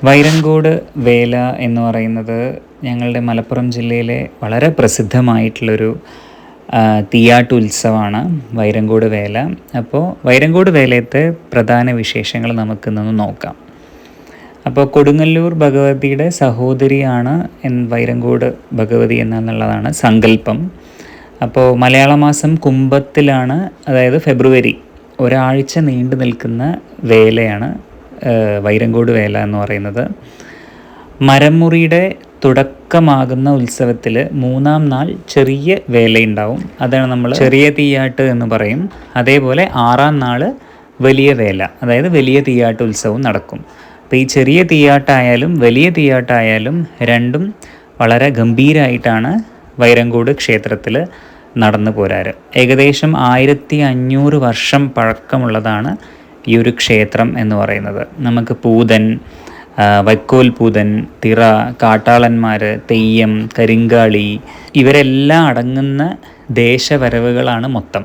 വൈരങ്കോട് വേല എന്ന് പറയുന്നത് ഞങ്ങളുടെ മലപ്പുറം ജില്ലയിലെ വളരെ പ്രസിദ്ധമായിട്ടുള്ളൊരു തീയാട്ടുത്സവമാണ് വൈരങ്കോട് വേല. അപ്പോൾ വൈരങ്കോട് വേലയത്തെ പ്രധാന വിശേഷങ്ങൾ നമുക്കിന്നൊന്ന് നോക്കാം. അപ്പോൾ കൊടുങ്ങല്ലൂർ ഭഗവതിയുടെ സഹോദരിയാണ് വൈരങ്കോട് ഭഗവതി എന്നുള്ളതാണ് സങ്കല്പം. അപ്പോൾ മലയാള മാസം കുംഭത്തിലാണ്, അതായത് ഫെബ്രുവരി, ഒരാഴ്ച നീണ്ടു നിൽക്കുന്ന വേലയാണ് വൈരങ്കോട് വേല എന്ന് പറയുന്നത്. മരമുറിയുടെ തുടക്കമാകുന്ന ഉത്സവത്തിൽ മൂന്നാം നാൾ ചെറിയ വേലയുണ്ടാവും. അതാണ് നമ്മൾ ചെറിയ തീയാട്ട് എന്ന് പറയും. അതേപോലെ ആറാം നാൾ വലിയ വേല, അതായത് വലിയ തീയാട്ട് ഉത്സവം നടക്കും. അപ്പോൾ ഈ ചെറിയ തീയാട്ടായാലും വലിയ തീയാട്ടായാലും രണ്ടും വളരെ ഗംഭീരമായിട്ടാണ് വൈരങ്കോട് ക്ഷേത്രത്തിൽ നടന്നു പോരാറ്. ഏകദേശം 1500 വർഷം പഴക്കമുള്ളതാണ് ഈ ഒരു ക്ഷേത്രം എന്ന് പറയുന്നത്. നമുക്ക് പൂതൻ, വൈക്കോൽ പൂതൻ, തിറ, കാട്ടാളന്മാർ, തെയ്യം, കരിങ്കാളി ഇവരെല്ലാം അടങ്ങുന്ന ദേശവരവുകളാണ് മൊത്തം.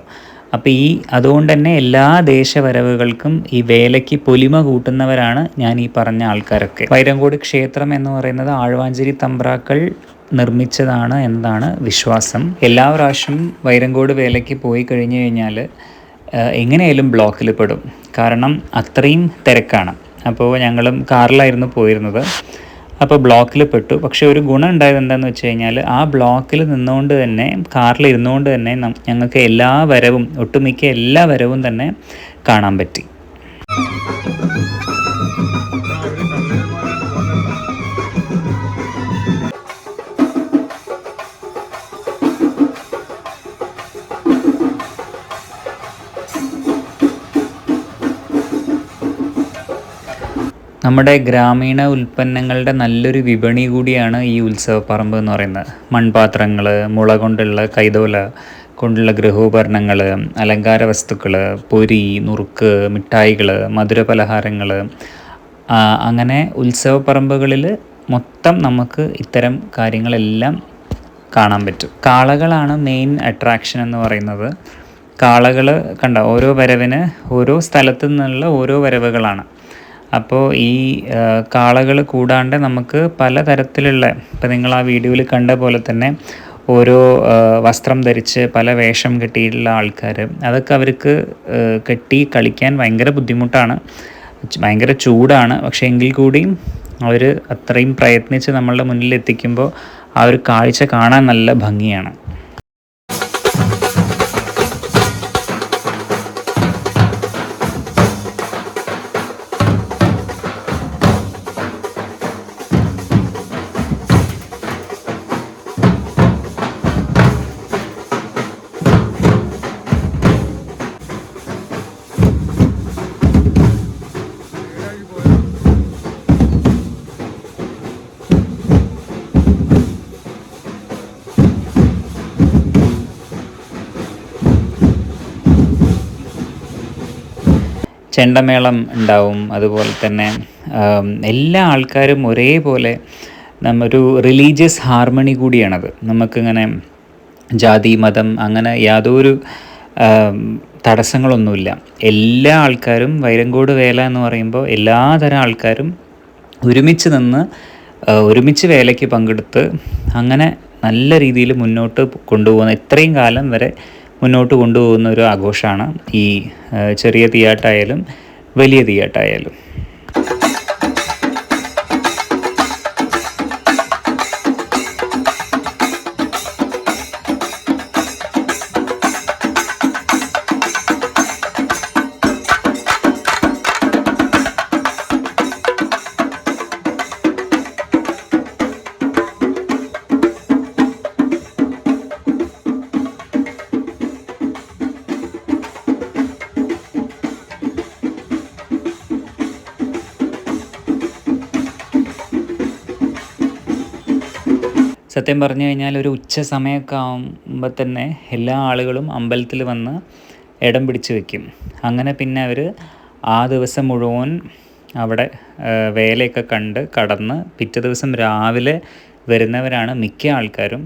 അപ്പോൾ അതുകൊണ്ട് തന്നെ എല്ലാ ദേശവരവുകൾക്കും ഈ വേലയ്ക്ക് പൊലിമ കൂട്ടുന്നവരാണ് ഞാൻ ഈ പറഞ്ഞ ആൾക്കാരൊക്കെ. വൈരങ്കോട് ക്ഷേത്രം എന്ന് പറയുന്നത് ആഴ്വാഞ്ചേരി തമ്പ്രാക്കൾ നിർമ്മിച്ചതാണ് എന്നതാണ് വിശ്വാസം. എല്ലാ പ്രാവശ്യം വൈരങ്കോട് വേലയ്ക്ക് പോയി കഴിഞ്ഞു കഴിഞ്ഞാൽ എങ്ങനെയായാലും ബ്ലോക്കിൽ പെടും. കാരണം അത്രയും തിരക്കാണ്. അപ്പോൾ ഞങ്ങളും കാറിലായിരുന്നു പോയിരുന്നത്. അപ്പോൾ ബ്ലോക്കിൽ പെട്ടു. പക്ഷേ ഒരു ഗുണം ഉണ്ടായത് എന്താണെന്ന് വെച്ച് കഴിഞ്ഞാൽ ആ ബ്ലോക്കിൽ നിന്നുകൊണ്ട് തന്നെ, കാറിൽ ഇരുന്നുകൊണ്ട് തന്നെ ഞങ്ങൾക്ക് എല്ലാ വരവും, ഒട്ടുമിക്ക എല്ലാ വരവും തന്നെ കാണാൻ പറ്റി. നമ്മുടെ ഗ്രാമീണ ഉൽപ്പന്നങ്ങളുടെ നല്ലൊരു വിപണി കൂടിയാണ് ഈ ഉത്സവപ്പറമ്പ് എന്ന് പറയുന്നത്. മൺപാത്രങ്ങൾ, മുള കൊണ്ടുള്ള കൈതോല കൊണ്ടുള്ള ഗൃഹോപകരണങ്ങൾ, അലങ്കാര വസ്തുക്കൾ, പൊരി, നുറുക്ക്, മിഠായികൾ, മധുരപലഹാരങ്ങൾ, അങ്ങനെ ഉത്സവപ്പറമ്പുകളിൽ മൊത്തം നമുക്ക് ഇത്തരം കാര്യങ്ങളെല്ലാം കാണാൻ പറ്റും. കാളകളാണ് മെയിൻ അട്രാക്ഷൻ എന്ന് പറയുന്നത്. കാളകൾ കണ്ട ഓരോ വരവിന് ഓരോ സ്ഥലത്തു നിന്നുള്ള ഓരോ വരവുകളാണ്. അപ്പോൾ ഈ കാളകൾ കൂടാണ്ട് നമുക്ക് പലതരത്തിലുള്ള, ഇപ്പോൾ നിങ്ങൾ ആ വീഡിയോയിൽ കണ്ട പോലെ തന്നെ ഓരോ വസ്ത്രം ധരിച്ച് പല വേഷം കെട്ടിയിട്ടുള്ള ആൾക്കാർ, അതൊക്കെ അവർക്ക് കെട്ടി കളിക്കാൻ ഭയങ്കര ബുദ്ധിമുട്ടാണ്, ഭയങ്കര ചൂടാണ്. പക്ഷേ എങ്കിൽ കൂടിയും അവർ അത്രയും പ്രയത്നിച്ച് നമ്മളുടെ മുന്നിൽ എത്തിക്കുമ്പോൾ ആ ഒരു കാഴ്ച കാണാൻ നല്ല ഭംഗിയാണ്. ചെണ്ടമേളം ഉണ്ടാവും. അതുപോലെ തന്നെ എല്ലാ ആൾക്കാരും ഒരേപോലെ, ഒരു റിലീജിയസ് ഹാർമണി കൂടിയാണത്. നമുക്കിങ്ങനെ ജാതി, മതം അങ്ങനെ യാതൊരു തടസ്സങ്ങളൊന്നുമില്ല. എല്ലാ ആൾക്കാരും വൈരങ്കോട് വേല എന്ന് പറയുമ്പോൾ എല്ലാതരം ആൾക്കാരും ഒരുമിച്ച് നിന്ന് ഒരുമിച്ച് വേലയ്ക്ക് പങ്കെടുത്ത് അങ്ങനെ നല്ല രീതിയിൽ മുന്നോട്ട് കൊണ്ടുപോകുന്ന, ഇത്രയും കാലം വരെ മുന്നോട്ട് കൊണ്ടുപോകുന്ന ഒരു ആഘോഷമാണ് ഈ ചെറിയ തീയാട്ടായാലും വലിയ തീയാട്ടായാലും. സത്യം പറഞ്ഞു കഴിഞ്ഞാൽ ഒരു ഉച്ച സമയമൊക്കെ ആകുമ്പോൾ തന്നെ എല്ലാ ആളുകളും അമ്പലത്തിൽ വന്ന് ഇടം പിടിച്ച് വയ്ക്കും. അങ്ങനെ പിന്നെ അവർ ആ ദിവസം മുഴുവൻ അവിടെ വേലയൊക്കെ കണ്ട് കടന്ന് പിറ്റേ ദിവസം രാവിലെ വരുന്നവരാണ് മിക്ക ആൾക്കാരും.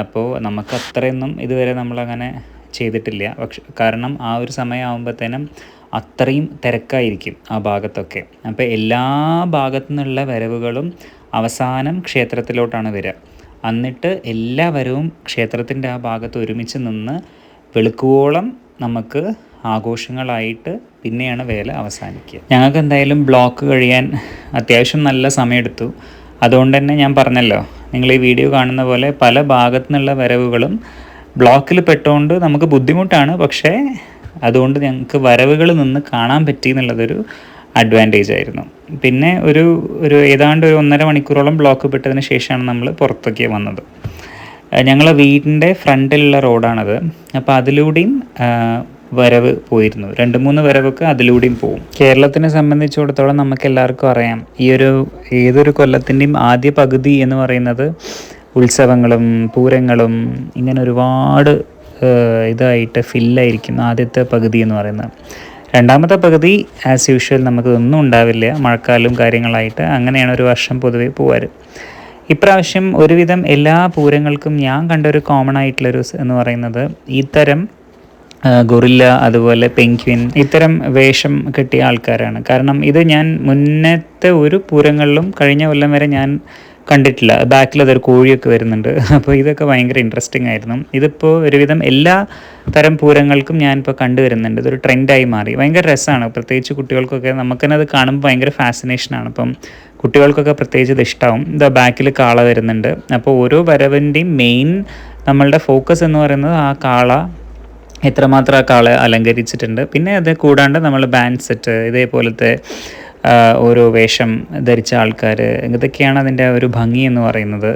അപ്പോൾ നമുക്ക് അത്രയൊന്നും ഇതുവരെ നമ്മളങ്ങനെ ചെയ്തിട്ടില്ല. കാരണം ആ ഒരു സമയമാകുമ്പോഴത്തേനും അത്രയും തിരക്കായിരിക്കും ആ ഭാഗത്തൊക്കെ. അപ്പോൾ എല്ലാ ഭാഗത്തു നിന്നുള്ള വരവുകളും അവസാനം ക്ഷേത്രത്തിലോട്ടാണ് വരിക. എന്നിട്ട് എല്ലാ വരവും ക്ഷേത്രത്തിൻ്റെ ആ ഭാഗത്ത് ഒരുമിച്ച് നിന്ന് വെളുക്കുവോളം നമുക്ക് ആഘോഷങ്ങളായിട്ട് പിന്നെയാണ് വേല അവസാനിക്കുക. ഞങ്ങൾക്ക് എന്തായാലും ബ്ലോക്ക് കഴിയാൻ അത്യാവശ്യം നല്ല സമയമെടുത്തു. അതുകൊണ്ട് തന്നെ ഞാൻ പറഞ്ഞല്ലോ, നിങ്ങൾ ഈ വീഡിയോ കാണുന്ന പോലെ പല ഭാഗത്തു നിന്നുള്ള വരവുകളും ബ്ലോക്കിൽ പെട്ടുകൊണ്ട് നമുക്ക് ബുദ്ധിമുട്ടാണ്. പക്ഷേ അതുകൊണ്ട് ഞങ്ങൾക്ക് വരവുകൾ നിന്ന് കാണാൻ പറ്റി എന്നുള്ളതൊരു അഡ്വാൻറ്റേജ് ആയിരുന്നു. പിന്നെ ഒരു ഏതാണ്ട് ഒരു 1.5 മണിക്കൂറോളം ബ്ലോക്ക് പെട്ടതിന് ശേഷമാണ് നമ്മൾ പുറത്തേക്ക് വന്നത്. ഞങ്ങളെ വീടിൻ്റെ ഫ്രണ്ടിലുള്ള റോഡാണത്. അപ്പോൾ അതിലൂടെയും വരവ് പോയിരുന്നു. 2-3 വരവൊക്കെ അതിലൂടെയും പോകും. കേരളത്തിനെ സംബന്ധിച്ചിടത്തോളം നമുക്ക് എല്ലാവർക്കും അറിയാം, ഏതൊരു കൊല്ലത്തിൻ്റെയും ആദ്യ പകുതി എന്ന് പറയുന്നത് ഉത്സവങ്ങളും പൂരങ്ങളും ഇങ്ങനെ ഒരുപാട് ഇതായിട്ട് ഫില്ലായിരിക്കും ആദ്യത്തെ പകുതി എന്ന് പറയുന്നത്. രണ്ടാമത്തെ പകുതി ആസ് യൂഷ്വൽ നമുക്കൊന്നും ഉണ്ടാവില്ല, മഴക്കാലവും കാര്യങ്ങളായിട്ട്. അങ്ങനെയാണ് ഒരു വർഷം പൊതുവെ പോവാറ്. ഇപ്രാവശ്യം ഒരുവിധം എല്ലാ പൂരങ്ങൾക്കും ഞാൻ കണ്ടൊരു കോമൺ ആയിട്ടുള്ളൊരു എന്ന് പറയുന്നത് ഇത്തരം ഗൊറില്ല, അതുപോലെ പെൻഗ്വിൻ, ഇത്തരം വേഷം കെട്ടിയ ആൾക്കാരാണ്. കാരണം ഇത് ഞാൻ മുന്നത്തെ ഒരു പൂരങ്ങളിലും കഴിഞ്ഞ കൊല്ലം വരെ ഞാൻ കണ്ടിട്ടില്ല. ബാക്കിൽ അതൊരു കോഴിയൊക്കെ വരുന്നുണ്ട്. അപ്പോൾ ഇതൊക്കെ ഭയങ്കര ഇൻട്രസ്റ്റിംഗ് ആയിരുന്നു. ഇതിപ്പോൾ ഒരുവിധം എല്ലാ തരം പൂരങ്ങൾക്കും ഞാനിപ്പോൾ കണ്ടുവരുന്നുണ്ട്. ഇതൊരു ട്രെൻഡായി മാറി. ഭയങ്കര രസമാണ്. പ്രത്യേകിച്ച് കുട്ടികൾക്കൊക്കെ നമുക്ക് തന്നെ അത് കാണുമ്പോൾ ഭയങ്കര ഫാസിനേഷനാണ്. അപ്പം കുട്ടികൾക്കൊക്കെ പ്രത്യേകിച്ച് ഇത് ഇഷ്ടമാവും. ഇതാ ബാക്കിൽ കാള വരുന്നുണ്ട്. അപ്പോൾ ഓരോ വരവിൻ്റെയും മെയിൻ നമ്മളുടെ ഫോക്കസ് എന്ന് പറയുന്നത് ആ കാള എത്രമാത്രം ആ കാളെ അലങ്കരിച്ചിട്ടുണ്ട്. പിന്നെ അത് കൂടാണ്ട് നമ്മൾ ബാൻഡ് സെറ്റ്, ഇതേപോലത്തെ ഓരോ വേഷം ധരിച്ച ആൾക്കാർ, ഇതൊക്കെയാണ് അതിൻ്റെ ഒരു ഭംഗി എന്ന് പറയുന്നത്.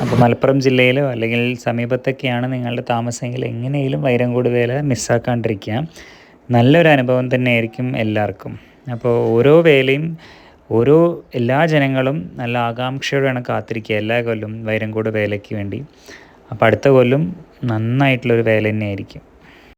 അപ്പോൾ മലപ്പുറം ജില്ലയിലോ അല്ലെങ്കിൽ സമീപത്തൊക്കെയാണ് നിങ്ങളുടെ താമസമെങ്കിൽ എങ്ങനെയും വൈരങ്കോട് വേല മിസ്സാക്കാണ്ടിരിക്കുക. നല്ലൊരു അനുഭവം തന്നെയായിരിക്കും എല്ലാവർക്കും. അപ്പോൾ ഓരോ വേലയും എല്ലാ ജനങ്ങളും നല്ല ആകാംക്ഷയോടെയാണ് കാത്തിരിക്കുക എല്ലാ കൊല്ലം വൈരങ്കോട് വേലയ്ക്ക് വേണ്ടി. അപ്പോൾ അടുത്ത കൊല്ലം നന്നായിട്ടുള്ളൊരു വേല തന്നെയായിരിക്കും.